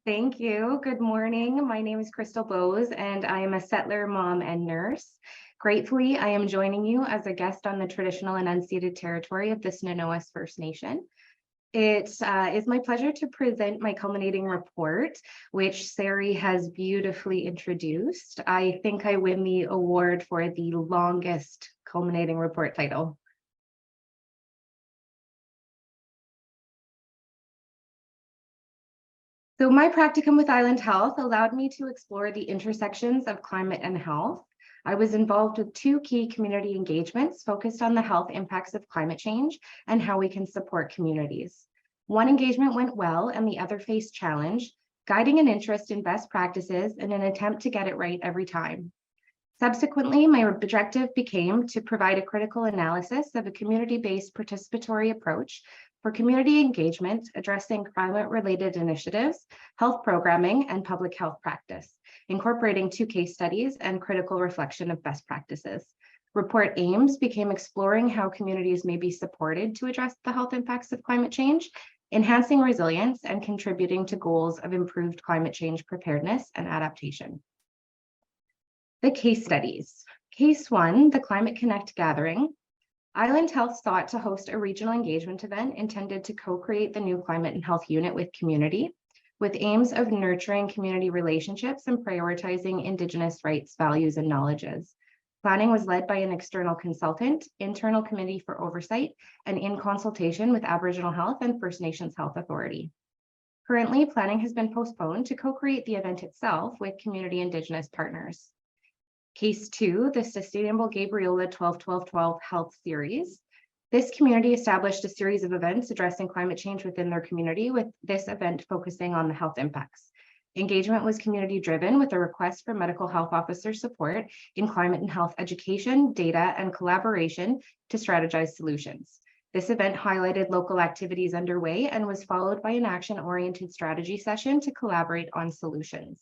Thank you. Good morning. My name is Crystal Bowes, and I am a settler, mom, and nurse. Gratefully, I am joining you as a guest on the traditional and unceded territory of the Snuneymuxw First Nation. It is my pleasure to present my culminating report, which Sari has beautifully introduced. I think I win the award for the longest culminating report title. So my practicum with Island Health allowed me to explore the intersections of climate and health. I was involved with two key community engagements focused on the health impacts of climate change and how we can support communities. One engagement went well and the other faced challenge, guiding an interest in best practices in an attempt to get it right every time. Subsequently, my objective became to provide a critical analysis of a community-based participatory approach for community engagement, addressing climate-related initiatives, health programming, and public health practice, incorporating two case studies and critical reflection of best practices. Report aims became exploring how communities may be supported to address the health impacts of climate change, enhancing resilience, and contributing to goals of improved climate change preparedness and adaptation. The case studies. Case 1, the Climate Connect Gathering. Island Health sought to host a regional engagement event intended to co-create the new climate and health unit with community, with aims of nurturing community relationships and prioritizing Indigenous rights, values, and knowledges. Planning was led by an external consultant, internal committee for oversight, and in consultation with Aboriginal Health and First Nations Health Authority. Currently, planning has been postponed to co-create the event itself with community Indigenous partners. Case 2, the Sustainable Gabriola 12-12-12 Health Series. This community established a series of events addressing climate change within their community, with this event focusing on the health impacts. Engagement was community driven with a request for medical health officer support in climate and health education, data, and collaboration to strategize solutions. This event highlighted local activities underway and was followed by an action-oriented strategy session to collaborate on solutions.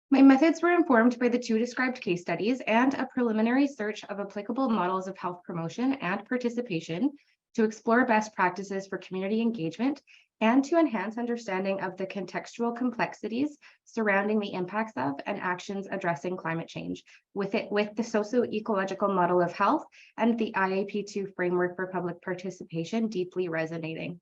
My methods were informed by the two described case studies and a preliminary search of applicable models of health promotion and participation to explore best practices for community engagement and to enhance understanding of the contextual complexities surrounding the impacts of and actions addressing climate change, with the socio-ecological model of health and the IAP2 framework for public participation deeply resonating.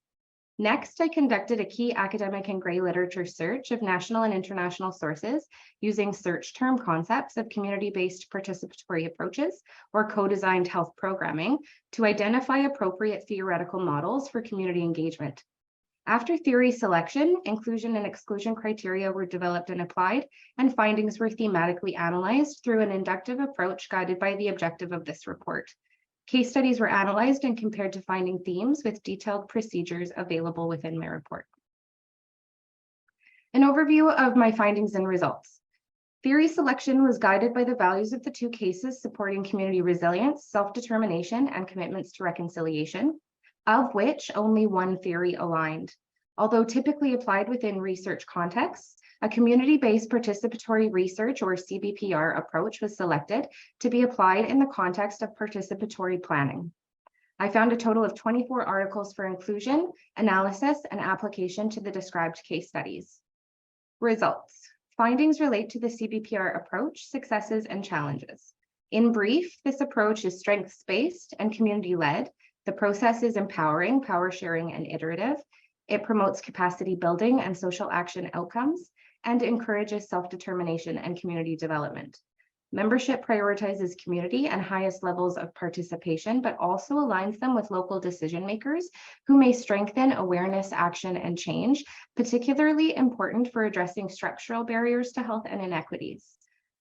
Next, I conducted a key academic and gray literature search of national and international sources using search term concepts of community-based participatory approaches or co-designed health programming to identify appropriate theoretical models for community engagement. After theory selection, inclusion and exclusion criteria were developed and applied, and findings were thematically analyzed through an inductive approach guided by the objective of this report. Case studies were analyzed and compared to finding themes with detailed procedures available within my report. An overview of my findings and results. Theory selection was guided by the values of the two cases supporting community resilience, self-determination, and commitments to reconciliation, of which only one theory aligned. Although typically applied within research contexts, a community-based participatory research or CBPR approach was selected to be applied in the context of participatory planning. I found a total of 24 articles for inclusion, analysis, and application to the described case studies. Results. Findings relate to the CBPR approach, successes, and challenges. In brief, this approach is strengths-based and community-led. The process is empowering, power sharing, and iterative. It promotes capacity building and social action outcomes, and encourages self-determination and community development. Membership prioritizes community and highest levels of participation, but also aligns them with local decision makers who may strengthen awareness, action, and change, particularly important for addressing structural barriers to health and inequities.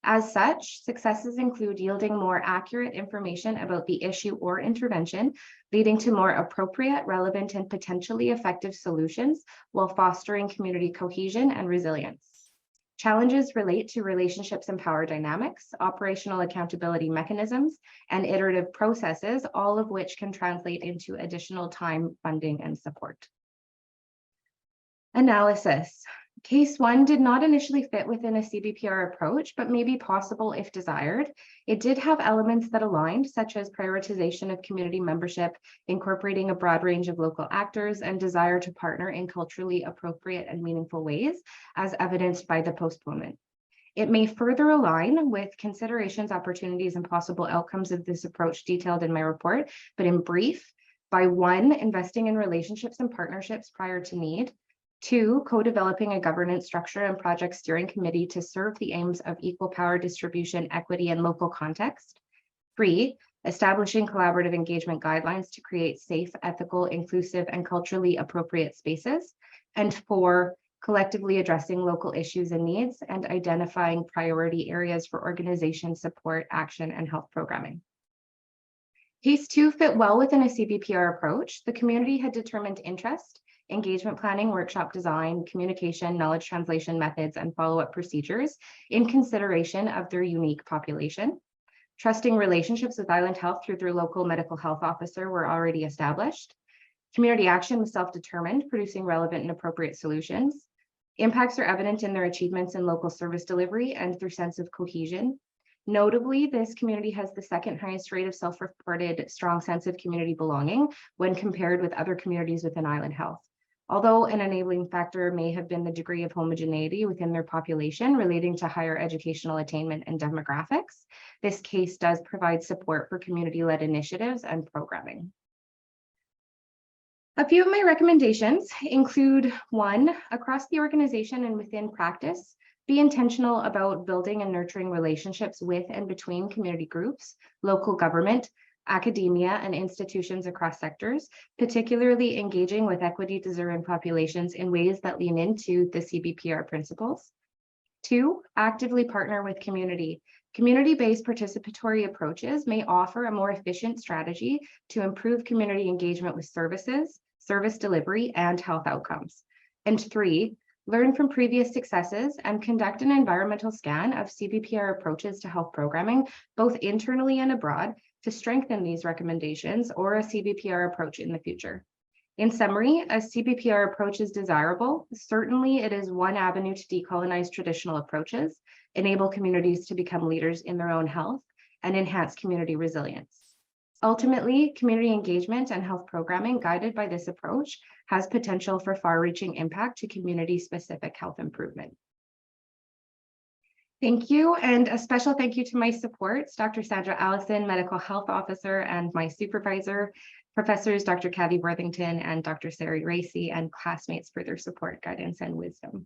As such, successes include yielding more accurate information about the issue or intervention, leading to more appropriate, relevant, and potentially effective solutions while fostering community cohesion and resilience. Challenges relate to relationships and power dynamics, operational accountability mechanisms, and iterative processes, all of which can translate into additional time, funding, and support. Analysis. Case 1 did not initially fit within a CBPR approach, but may be possible if desired. It did have elements that aligned, such as prioritization of community membership, incorporating a broad range of local actors, and desire to partner in culturally appropriate and meaningful ways, as evidenced by the postponement. It may further align with considerations, opportunities, and possible outcomes of this approach detailed in my report, but in brief, by 1, investing in relationships and partnerships prior to need. 2, co-developing a governance structure and project steering committee to serve the aims of equal power distribution, equity, and local context. 3, establishing collaborative engagement guidelines to create safe, ethical, inclusive, and culturally appropriate spaces. And 4, collectively addressing local issues and needs and identifying priority areas for organization support, action, and health programming. Case 2 fit well within a CBPR approach. The community had determined interest, engagement planning, workshop design, communication, knowledge translation methods, and follow-up procedures in consideration of their unique population. Trusting relationships with Island Health through their local medical health officer were already established. Community action was self-determined, producing relevant and appropriate solutions. Impacts are evident in their achievements in local service delivery and their sense of cohesion. Notably, this community has the second highest rate of self-reported strong sense of community belonging when compared with other communities within Island Health. Although an enabling factor may have been the degree of homogeneity within their population relating to higher educational attainment and demographics, this case does provide support for community-led initiatives and programming. A few of my recommendations include 1, across the organization and within practice, be intentional about building and nurturing relationships with and between community groups, local government, academia, and institutions across sectors, particularly engaging with equity-deserving populations in ways that lean into the CBPR principles. 2, actively partner with community. Community-based participatory approaches may offer a more efficient strategy to improve community engagement with services, service delivery, and health outcomes. And 3, learn from previous successes and conduct an environmental scan of CBPR approaches to health programming, both internally and abroad, to strengthen these recommendations or a CBPR approach in the future. In summary, a CBPR approach is desirable. Certainly, it is one avenue to decolonize traditional approaches, enable communities to become leaders in their own health, and enhance community resilience. Ultimately, community engagement and health programming guided by this approach has potential for far-reaching impact to community-specific health improvement. Thank you, and a special thank you to my supports, Dr. Sandra Allison, Medical Health Officer, and my supervisor, Professors Dr. Kathy Worthington and Dr. Sari Racy, and classmates for their support, guidance, and wisdom.